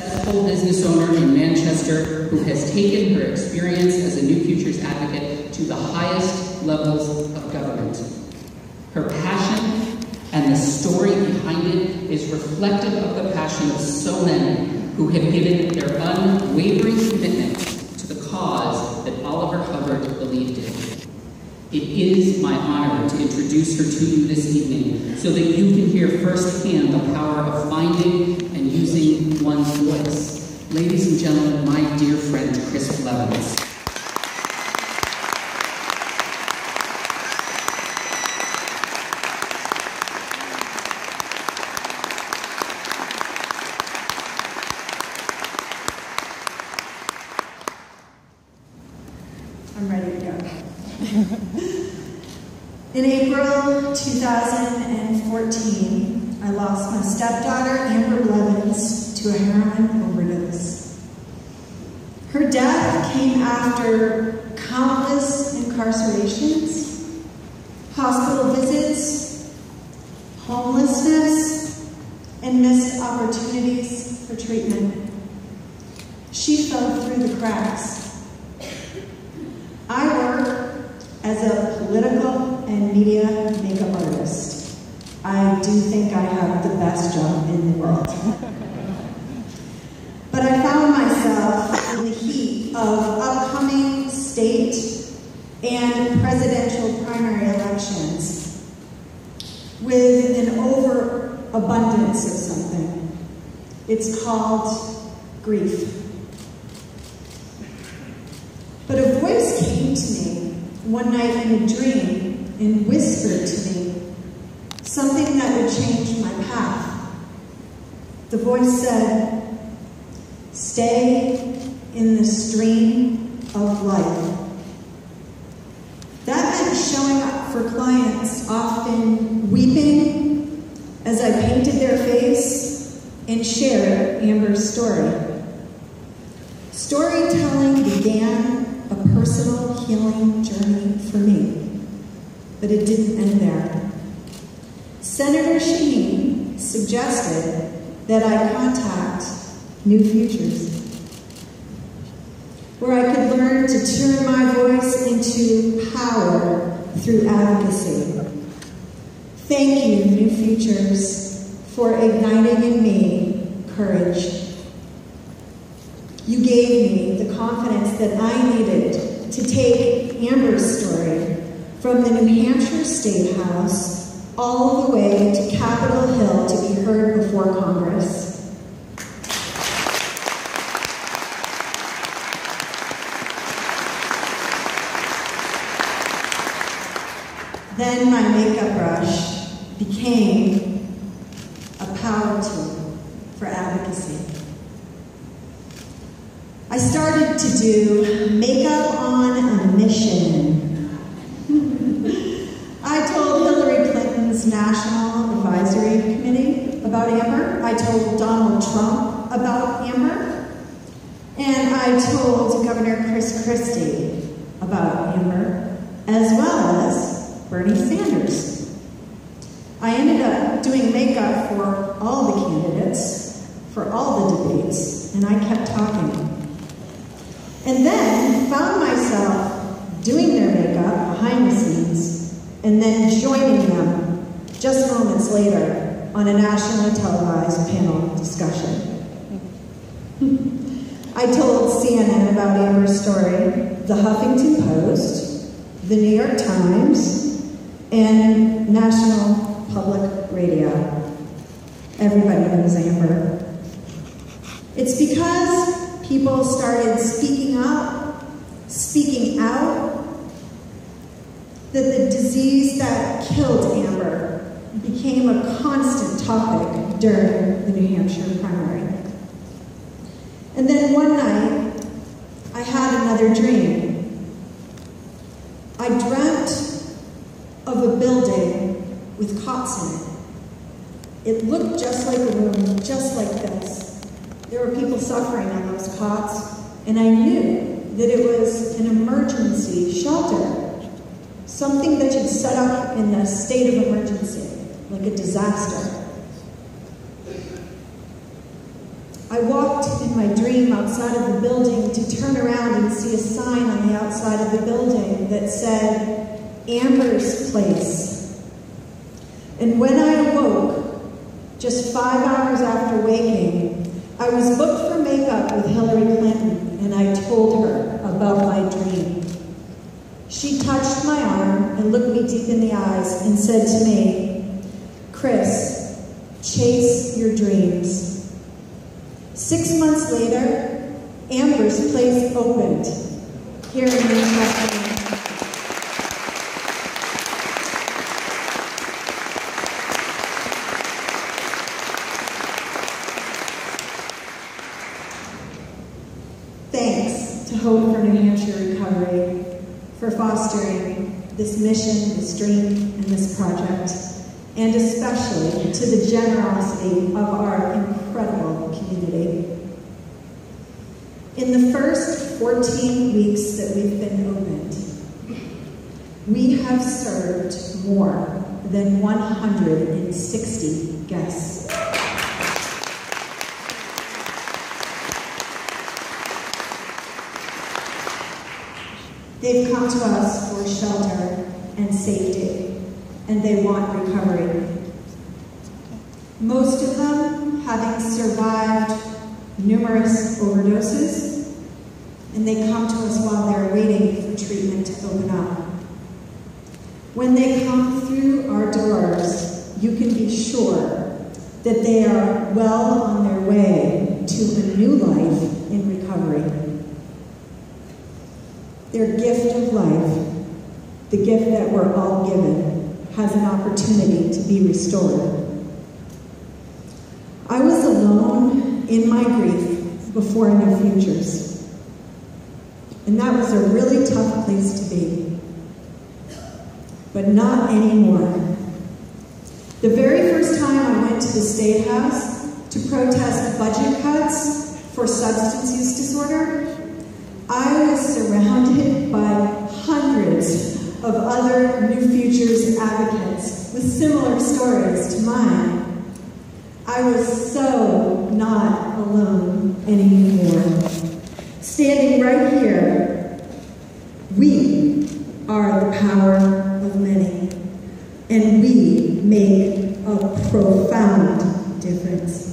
Successful business owner in Manchester who has taken her experience as a New Futures advocate to the highest levels of government. Her passion and the story behind it is reflective of the passion of so many who have given their unwavering commitment to the cause that Oliver Hubbard believed in. It is my honor to introduce her to you this evening so that you can hear firsthand the power of finding and using one's voice. Ladies and gentlemen, my dear friend, Kriss Levins. I'm ready to go. In April 2014, I lost my stepdaughter, Amber Levins, to a heroin overdose. Her death came after countless incarcerations, hospital visits, homelessness, and missed opportunities for treatment. She fell through the cracks. I work as a political and media makeup artist. I do think I have the best job in the world. But I found myself in the heat of upcoming state and presidential primary elections with an overabundance of something. It's called grief. But a voice came to me one night in a dream and whispered to me something that would change my path. The voice said, "Stay in the stream of life." That meant showing up for clients, often weeping as I painted their face and shared Amber's story. Storytelling began a personal healing journey for me, but it didn't end there. Senator Shaheen suggested that I contact New Futures, where I could learn to turn my voice into power through advocacy. Thank you, New Futures, for igniting in me courage. You gave me the confidence that I needed to take Amber's story from the New Hampshire State House all the way to Capitol Hill to be heard before Congress. Then my makeup brush became a power tool for advocacy. I started to do makeup on a mission. I told Hillary Clinton's National Advisory Committee about Amber. I told Donald Trump about Amber. And I told Governor Chris Christie about Amber, as well as Bernie Sanders. I ended up doing makeup for all the candidates, for all the debates, and I kept talking. And then found myself doing their makeup behind the scenes and then joining them just moments later on a nationally televised panel discussion. I told CNN about Amber's story, the Huffington Post, the New York Times, and National Public Radio. Everybody knows Amber. It's because people started speaking up, speaking out, that the disease that killed Amber became a constant topic during the New Hampshire primary. And then one night, I had another dream. I dreamt of a building with cots in it. It looked just like a room, just like this. There were people suffering on those cots, and I knew that it was an emergency shelter, something that you'd set up in a state of emergency, like a disaster. I walked in my dream outside of the building to turn around and see a sign on the outside of the building that said, Amber's Place. And when I awoke, just 5 hours after waking, I was booked for makeup with Hillary Clinton, and I told her about my dream. She touched my arm and looked me deep in the eyes and said to me, Kriss, chase your dreams. 6 months later, Amber's Place opened here in Manchester. Thanks to Hope for New Hampshire Recovery for fostering this mission, this dream, and this project, and especially to the generosity of our incredible community. In the first 14 weeks that we've been opened, we have served more than 160 guests. They've come to us for shelter and safety, and they want recovery. Most of them having survived numerous overdoses, and they come to us while they're waiting for treatment to open up. When they come through our doors, you can be sure that they are well on their way to a new life in recovery. Their gift of life, the gift that we're all given, has an opportunity to be restored. I was alone in my grief before I knew Futures, and that was a really tough place to be, but not anymore. The very first time I went to the State House to protest budget cuts for substance use disorder, I was surrounded by hundreds of other New Futures advocates with similar stories to mine. I was so not alone anymore. Standing right here, we are the power of many, and we make a profound difference.